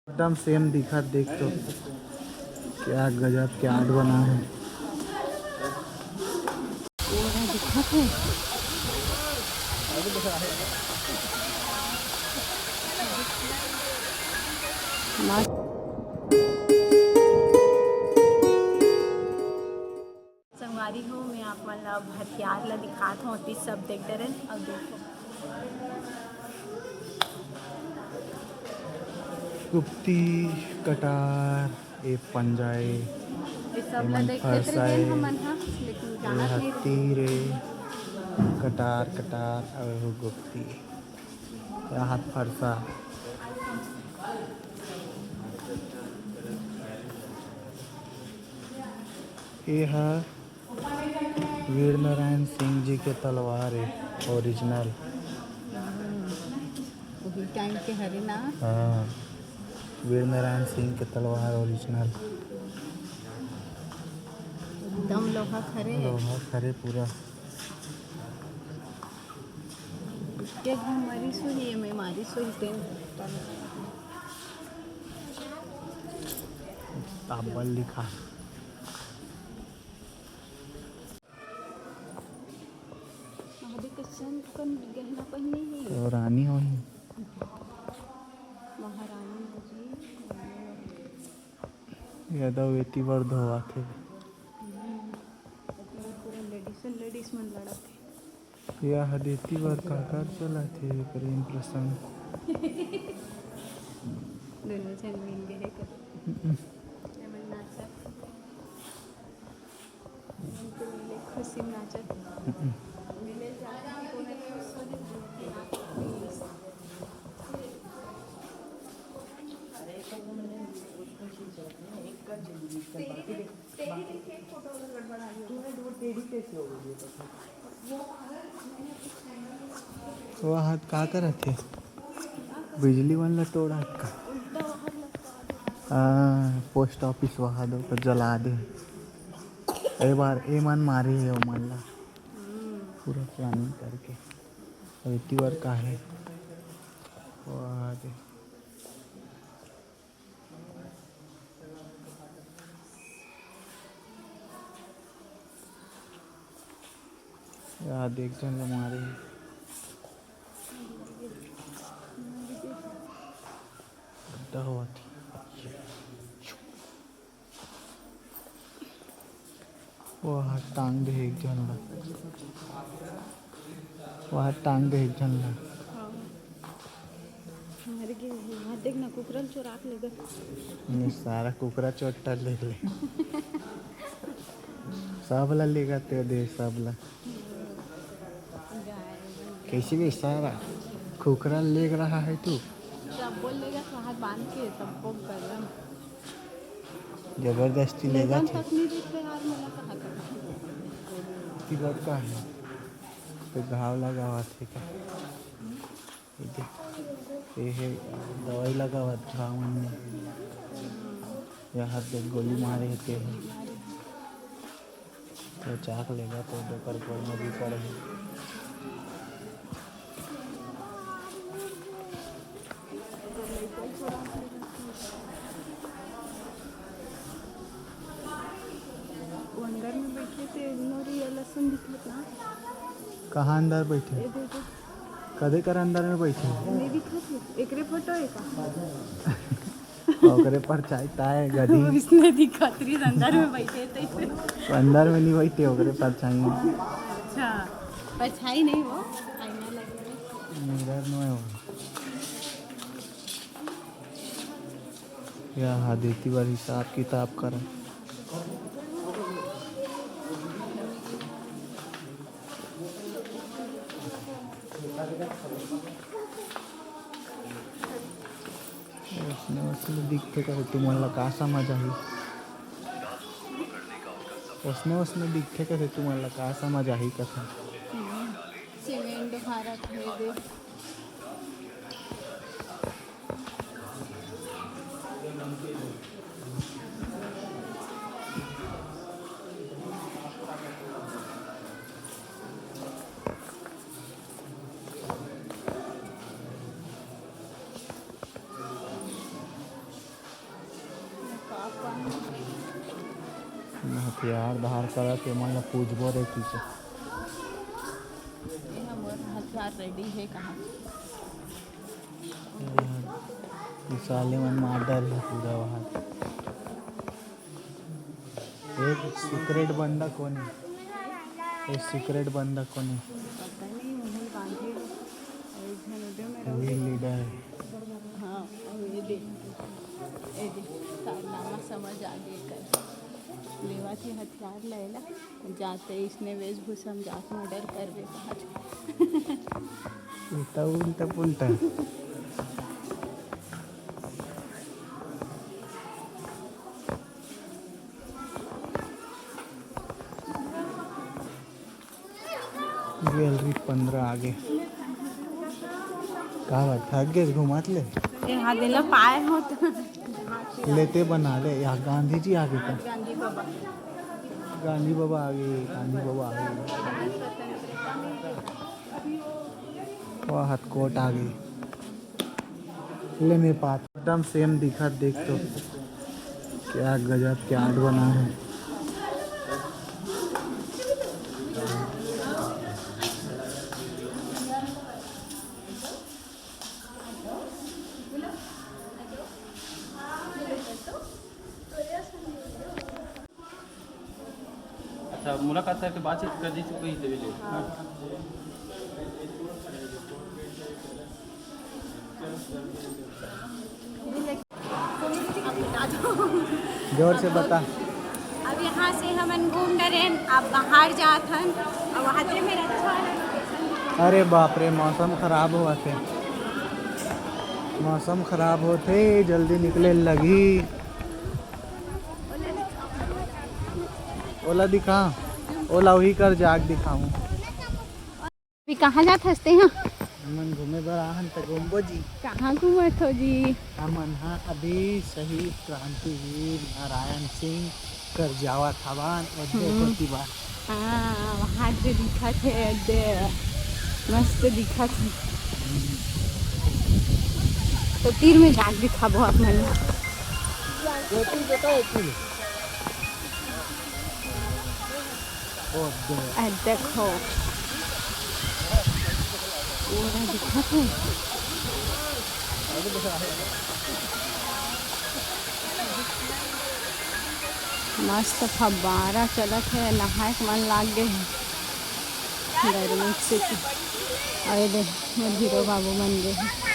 एकदम सेम दिखा, देख तो क्या गजब क्या आर्ट बना है। संगवारी हो मैं आप मन ला हथियार ला दिखात हूँ अति सब देख डरन अब देखो गुप्ती, कटार, ए पंजाए, ये सब ला एमन देखते रहे फरसाए, हमन हा लेकिन ए जानत नहीं हत्ती रहे। रे, कटार कटार और एहु गुप्ती, या हाथ फरसा। ये है वीर नारायण सिंह जी के तलवार है ओरिजिनल। वही टाइम के हरे ना। हाँ, वीर नारायण सिंह के तलवार ओरिजिनल। दम लोहा खरे लोहा खरे पूरा। के घर मारी सुई मैं मारी सुई तेन ताबल लिखा। महादेव के संत कन गहना पहनी है तो रानी हो महारानी जी यादव एती बार धोआ थे। पूरा लेडीज मन लड़ा थे। या हदेती बार काकर चला थे प्रेम प्रसंग। दोनों जन मिल गए कर एमन नाचत उनको मिले खुशी में नाचत मिले जाते कोने में सोने वह हाथ का कर थे बिजली वाला तोड़ा का। हाँ, पोस्ट ऑफिस वहा दो तो जला दे। ए बार ए मन मारी है वो मन ला पूरा प्लानिंग करके। और इतनी बार का है वहा दे। यार देख जन ले मारे गड्ढा हुआ थी। वह टांग दे एक जन ला, वह टांग दे एक जन ला। मर गए वहाँ देखना कुकरल चोरा के ले गए सारा कुकरा चोटा ले ले सब ला लेगा ते दे सब ला कैसे भी सारा कुकरा ले रहा है तू। सब बोल लेगा तो हाथ बांध के सबको गरम जबरदस्ती लेगा लेगन थे। तक नहीं दिख रहे यार मेरा कहाँ करना की बात का है तो घाव लगा हुआ थे का ये है दवाई लगा हुआ घाव में। यहाँ पे गोली मारे थे तो चाक लेगा तो दोपहर गोल में भी पड़े। वो अंदर में बैठे थे नोरी लहसुन दिखत ना कहाँ अंदर बैठे ये देखो कदे कर अंदर में बैठे नहीं दिखत एकरे फोटो है का ओकरे पर चाहता है गधी इसने दिखत रही अंदर में बैठे थे तो अंदर में नहीं बैठे ओकरे पर चाहिए। अच्छा परछाई नहीं वो आईना लगे मिरर नो है वो या देती बार हिसाब किताब कर। उसने दिखते का तुम्हाला का समझ आई उसने दिखते का तुम्हाला का समझ आई कथा सीमेंट भारत है दे हथियार धार करा के मतलब पूछबो रे की ये हमार हथियार रेडी है कहाँ? साले मन मार डाल पूरा वहाँ। एक सीक्रेट बंदा कौन है? एक सीक्रेट बंदा कौन है? पता नहीं, मुझे गांधी और एक जन उधर मेरा वही लीडर है। हाँ, और ये दे कारनामा समझ आ गए कर लेवा थे हथियार लेला जाते इसने वेशभूषा में जात मर्डर कर दे कहा। उल्टा उल्टा पुल्टा। गैलरी 15 आगे कहा बात थक गए घुमा ले यहाँ दिला पाए हो तो लेते बना ले। यहाँ गांधी जी आगे का गांधी बाबा गांधी बाबा आगे गांधी बाबा आगे वह हाथ कोट आगे ले मेरे पास एकदम सेम दिखा। देख तो क्या गजब क्या आर्ट बना है। अच्छा मुलाकात करके बातचीत कर दी चुकी है ले। जोर से बता। अब यहाँ से हम घूम रहे हैं, अब बाहर जात हन और वहाँ से मेरा अच्छा है। अरे बाप रे मौसम खराब हुआ थे। मौसम खराब होते जल्दी निकले लगी। ओला दिखा ओला वही कर जाग दिखाऊं। अभी कहाँ जात हंसते हैं? हमन घूमे बर आहन त घूमबो जी। कहाँ घूमत हो जी? हमन हा अभी शहीद क्रांतिवीर नारायण सिंह कर जावा थावान बार। हाँ वहाँ से दिखा थे मस्त दिखा थे। तो तीर में जाग दिखा बहुत मन। देखो पूरा दिखा थे। मस्त फब्बारा चलत है, नहाए के मन लाग गए हैं गर्मी से। अरे देख हीरो बाबू बन गए हैं।